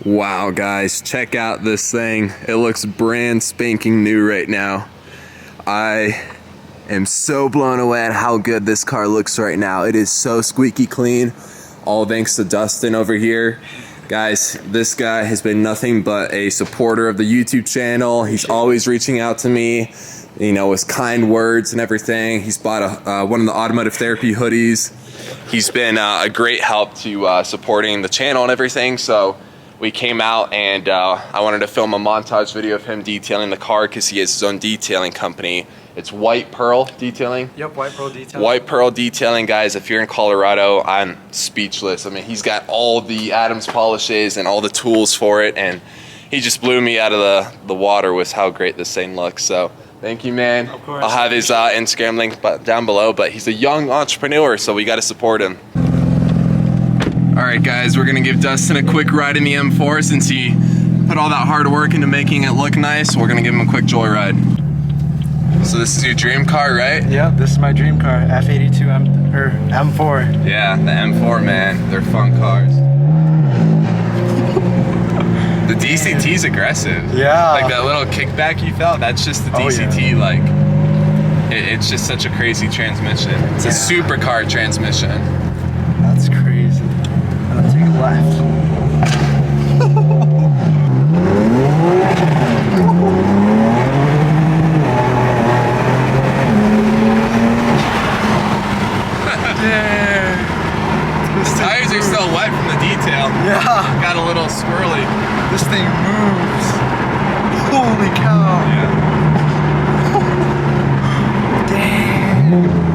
Wow, guys, check out this thing. It looks brand spanking new right now. I am so blown away at how good this car looks right now. It is so squeaky clean, all thanks to Dustin over here. Guys, this guy has been nothing but a supporter of the YouTube channel. He's always reaching out to me, you know, with kind words and everything. He's bought one of the automotive therapy hoodies. He's been a great help to supporting the channel and everything. So we came out and I wanted to film a montage video of him detailing the car because he has his own detailing company. It's White Pearl Detailing. Yep, White Pearl Detailing. White Pearl Detailing, guys. If you're in Colorado, I'm speechless. I mean, he's got all the Adams polishes and all the tools for it, and he just blew me out of the water with how great this thing looks. So thank you, man. Of course. I'll have his Instagram link down below, but he's a young entrepreneur, so we got to support him. All right, guys, we're gonna give Dustin a quick ride in the M4 since he put all that hard work into making it look nice. We're gonna give him a quick joyride. So this is your dream car, right? Yep, this is my dream car, F82 M4. Yeah, the M4, man. They're fun cars. The DCT's aggressive. Yeah. Like that little kickback you felt, that's just the DCT. Yeah. Like, it's just such a crazy transmission. It's a supercar transmission. That's crazy. I'll take a left. Tires are still wet from the detail. Yeah. Got a little swirly. This thing moves. Holy cow. Yeah. Dang.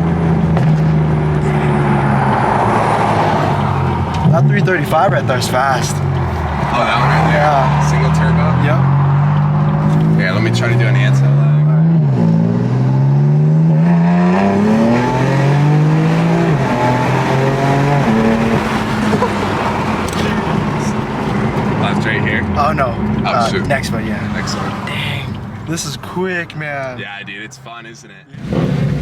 That 335 right there is fast. Oh, that one right there? Yeah. Single turbo? Yep. Yeah, let me try to do an anti-lag. Left right here. Oh no. Oh, shoot. Next one, yeah. Next one. Dang. This is quick, man. Yeah, dude, it's fun, isn't it?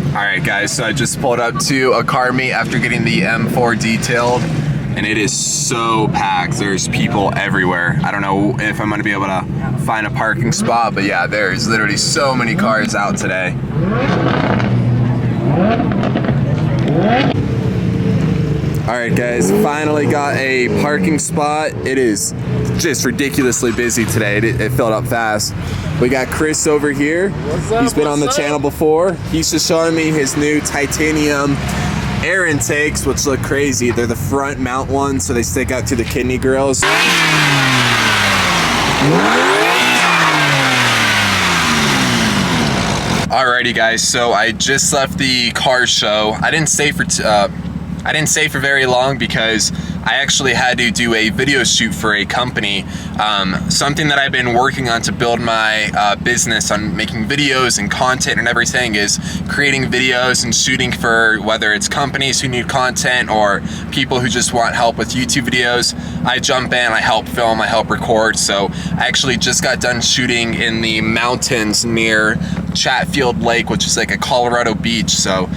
All right, guys, so I just pulled up to a car meet after getting the M4 detailed, and it is so packed. There's people everywhere. I don't know if I'm gonna be able to find a parking spot, but yeah, there's literally so many cars out today. All right, guys, finally got a parking spot. It is just ridiculously busy today. It filled up fast. We got Chris over here. What's up? He's been on the channel before. He's just showing me his new titanium air intakes, which look crazy. They're the front mount ones, so they stick out to the kidney grills. Alrighty, guys, so I just left the car show. I didn't stay for very long because I actually had to do a video shoot for a company. Something that I've been working on to build my business on making videos and content and everything is creating videos and shooting for whether it's companies who need content or people who just want help with YouTube videos. I jump in, I help film, I help record. So I actually just got done shooting in the mountains near Chatfield Lake, which is like a Colorado beach. So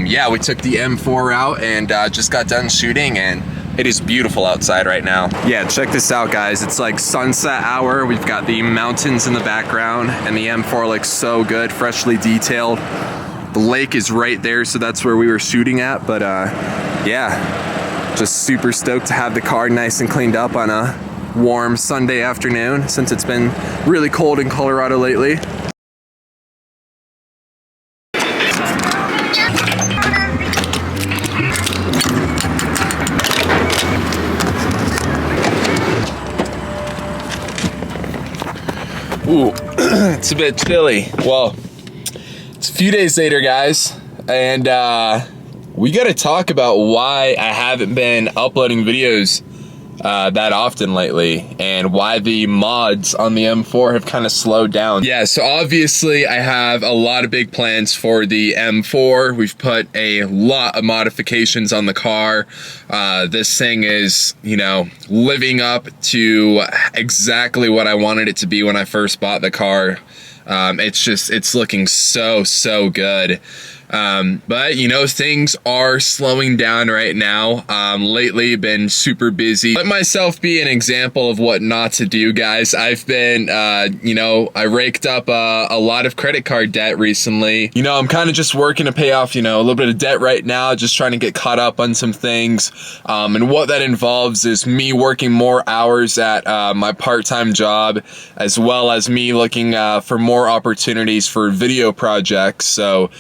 yeah, we took the M4 out and just got done shooting, and it is beautiful outside right now. Yeah, check this out, guys. It's like sunset hour. We've got the mountains in the background, and the M4 looks so good, freshly detailed. The lake is right there, so that's where we were shooting at. But yeah, just super stoked to have the car nice and cleaned up on a warm Sunday afternoon since it's been really cold in Colorado lately. Ooh, it's a bit chilly. Well, it's a few days later, guys, and we gotta talk about why I haven't been uploading videos that often lately, and why the mods on the M4 have kind of slowed down. Yeah, so obviously I have a lot of big plans for the M4. We've put a lot of modifications on the car. This thing is, you know, living up to exactly what I wanted it to be when I first bought the car. It's looking so good. But you know, things are slowing down right now. Lately been super busy. Let myself be an example of what not to do, guys. I've been, you know, I raked up a lot of credit card debt recently. You know, I'm kind of just working to pay off, you know, a little bit of debt right now, just trying to get caught up on some things. And what that involves is me working more hours at my part-time job, as well as me looking for more opportunities for video projects. So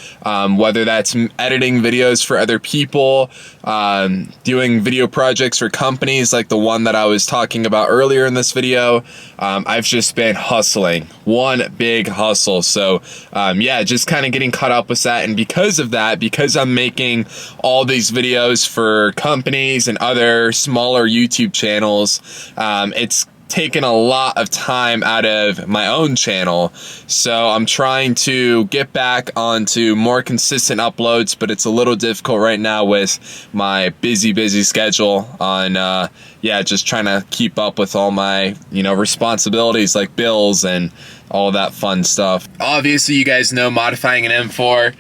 whether that's editing videos for other people, doing video projects for companies like the one that I was talking about earlier in this video, I've just been hustling, one big hustle. So yeah, just kind of getting caught up with that. And because of that, because I'm making all these videos for companies and other smaller YouTube channels, it's taken a lot of time out of my own channel. So I'm trying to get back onto more consistent uploads, but it's a little difficult right now with my busy schedule on yeah, just trying to keep up with all my, you know, responsibilities like bills and all that fun stuff. Obviously, you guys know modifying an M4,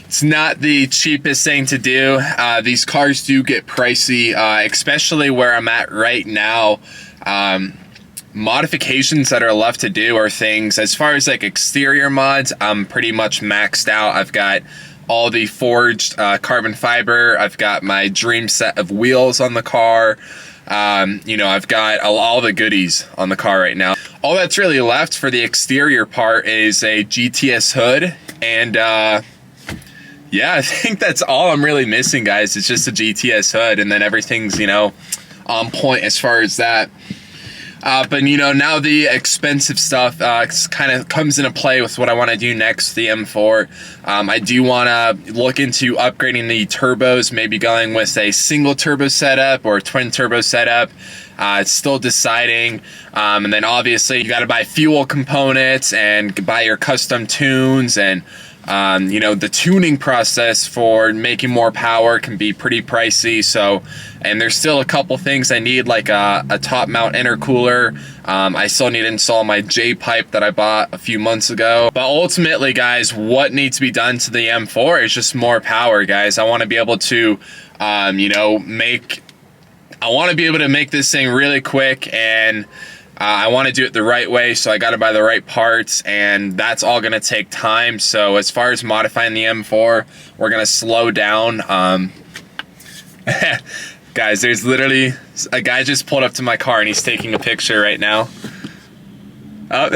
it's not the cheapest thing to do. These cars do get pricey, especially where I'm at right now. Modifications that are left to do are things, as far as like exterior mods, I'm pretty much maxed out. I've got all the forged carbon fiber. I've got my dream set of wheels on the car. You know, I've got all the goodies on the car right now. All that's really left for the exterior part is a GTS hood, and yeah, I think that's all I'm really missing, guys. It's just a GTS hood, and then everything's, you know, on point as far as that. But you know, now the expensive stuff kind of comes into play with what I want to do next, the M4. I do want to look into upgrading the turbos, maybe going with a single turbo setup or twin turbo setup. It's still deciding. And then obviously you got to buy fuel components and buy your custom tunes, and you know, the tuning process for making more power can be pretty pricey. So, and there's still a couple things I need, like a top mount intercooler. I still need to install my J pipe that I bought a few months ago. But ultimately, guys, what needs to be done to the M4 is just more power, guys. I want to be able to, you know, make this thing really quick, and I want to do it the right way, so I got to buy the right parts, and that's all going to take time. So as far as modifying the M4, we're going to slow down. Guys, there's literally a guy just pulled up to my car and he's taking a picture right now. Oh,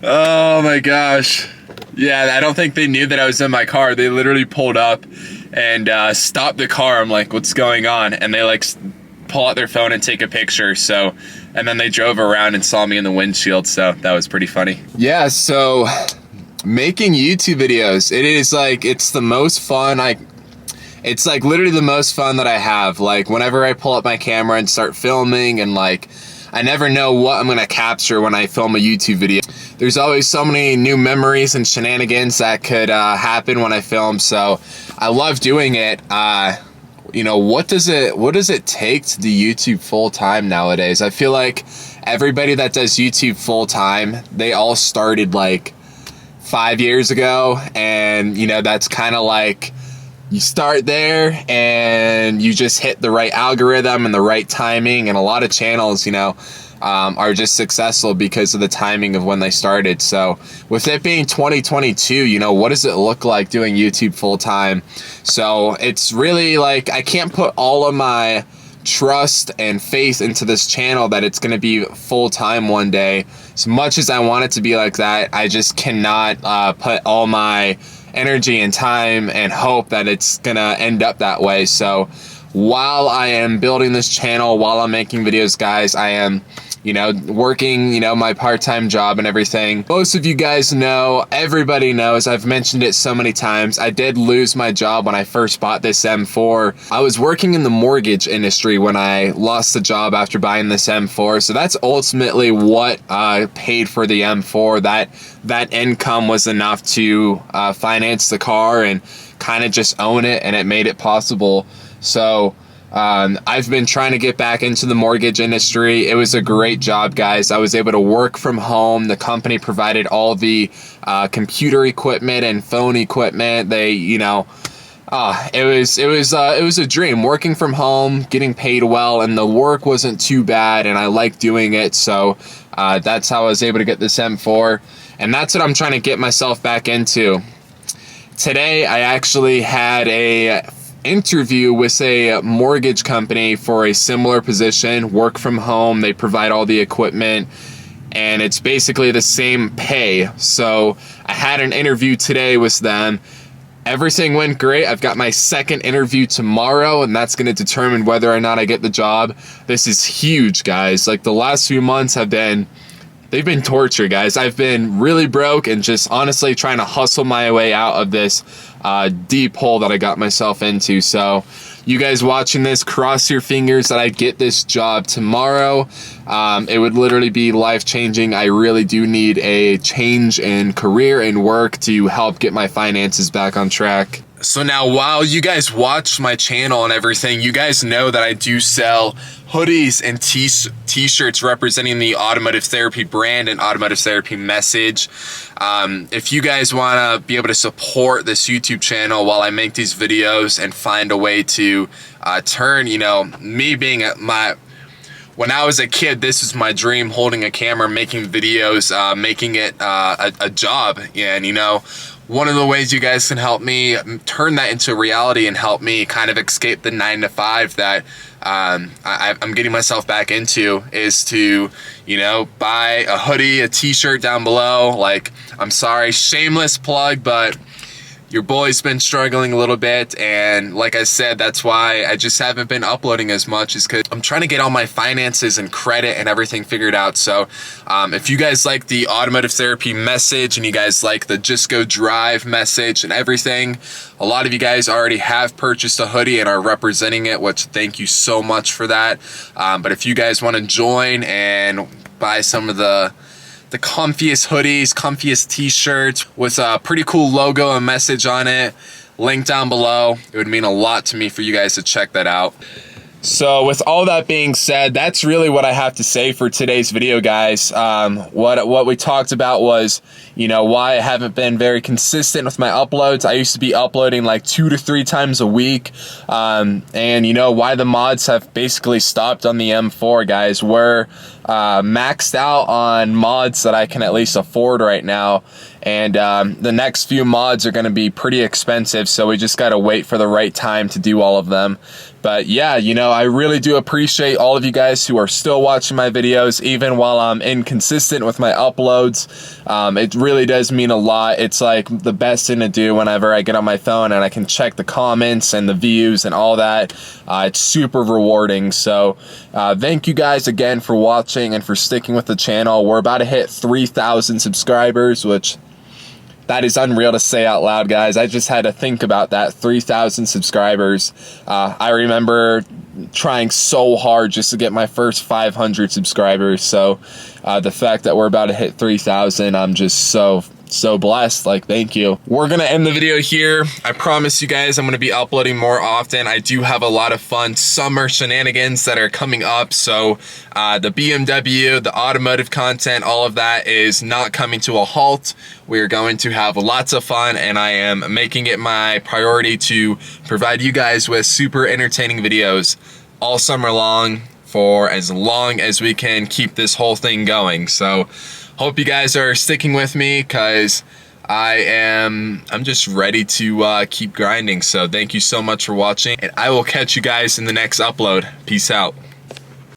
oh my gosh. Yeah, I don't think they knew that I was in my car. They literally pulled up and stopped the car. I'm like, what's going on? And they like pull out their phone and take a picture. So, and then they drove around and saw me in the windshield. So that was pretty funny. Yeah, so making YouTube videos, it is like, it's the most fun. It's like literally the most fun that I have. Like whenever I pull up my camera and start filming, and like, I never know what I'm gonna capture when I film a YouTube video. There's always so many new memories and shenanigans that could happen when I film. So I love doing it. You know, what does it take to do YouTube full time nowadays? I feel like everybody that does YouTube full time, they all started like 5 years ago, and you know, that's kind of like, you start there and you just hit the right algorithm and the right timing, and a lot of channels, you know, are just successful because of the timing of when they started. So with it being 2022, you know, what does it look like doing YouTube full time? So it's really like, I can't put all of my trust and faith into this channel that it's going to be full time one day. As much as I want it to be like that, I just cannot put all my energy and time and hope that it's gonna end up that way. So while I am building this channel, while I'm making videos, guys, I am, you know, working, you know, my part-time job and everything. Most of you guys know, everybody knows, I've mentioned it so many times, I did lose my job when I first bought this M4. I was working in the mortgage industry when I lost the job after buying this M4. So that's ultimately what paid for the M4. That income was enough to finance the car and kind of just own it, and it made it possible. So I've been trying to get back into the mortgage industry. It was a great job, guys. I was able to work from home. The company provided all the computer equipment and phone equipment. They, you know, it was a dream, working from home, getting paid well, and the work wasn't too bad, and I like doing it. So that's how I was able to get this M4, and that's what I'm trying to get myself back into. Today, I actually had a interview with a mortgage company for a similar position, work from home. They provide all the equipment, and it's basically the same pay. So I had an interview today with them. Everything went great. I've got my second interview tomorrow, and that's going to determine whether or not I get the job. This is huge, guys. Like, the last few months they've been torture, guys. I've been really broke and just honestly trying to hustle my way out of this deep hole that I got myself into. So you guys watching this, cross your fingers that I get this job tomorrow. It would literally be life-changing. I really do need a change in career and work to help get my finances back on track. So now, while you guys watch my channel and everything, you guys know that I do sell hoodies and t-shirts representing the Automotive Therapy brand and Automotive Therapy message. If you guys want to be able to support this YouTube channel while I make these videos and find a way to turn, you know, me being when I was a kid, this was my dream, holding a camera, making videos, making it a job. And, you know, one of the ways you guys can help me turn that into reality and help me kind of escape the 9-to-5 that I'm getting myself back into is to, you know, buy a hoodie, a t-shirt down below. Like, I'm sorry, shameless plug, but your boy's been struggling a little bit, and like I said, that's why I just haven't been uploading as much, is because I'm trying to get all my finances and credit and everything figured out. So if you guys like the Automotive Therapy message and you guys like the Just Go Drive message and everything, a lot of you guys already have purchased a hoodie and are representing it, which thank you so much for that. But if you guys want to join and buy some of the comfiest hoodies, comfiest t-shirts with a pretty cool logo and message on it, link down below. It would mean a lot to me for you guys to check that out. So with all that being said, that's really what I have to say for today's video, guys. What we talked about was, you know, why I haven't been very consistent with my uploads. I used to be uploading like 2 to 3 times a week. And you know, why the mods have basically stopped on the M4, guys. We're maxed out on mods that I can at least afford right now. And the next few mods are going to be pretty expensive, so we just got to wait for the right time to do all of them. But yeah, you know, I really do appreciate all of you guys who are still watching my videos, even while I'm inconsistent with my uploads. It really does mean a lot. It's like the best thing to do whenever I get on my phone and I can check the comments and the views and all that. It's super rewarding. So thank you guys again for watching and for sticking with the channel. We're about to hit 3,000 subscribers, which that is unreal to say out loud, guys. I just had to think about that. 3,000 subscribers. I remember trying so hard just to get my first 500 subscribers. So the fact that we're about to hit 3,000, I'm just so blessed. Like, thank you. We're gonna end the video here. I promise you guys I'm gonna be uploading more often. I do have a lot of fun summer shenanigans that are coming up. So the BMW, the automotive content, all of that is not coming to a halt. We're going to have lots of fun, and I am making it my priority to provide you guys with super entertaining videos all summer long for as long as we can keep this whole thing going. So hope you guys are sticking with me, because I'm just ready to keep grinding. So thank you so much for watching, and I will catch you guys in the next upload. Peace out.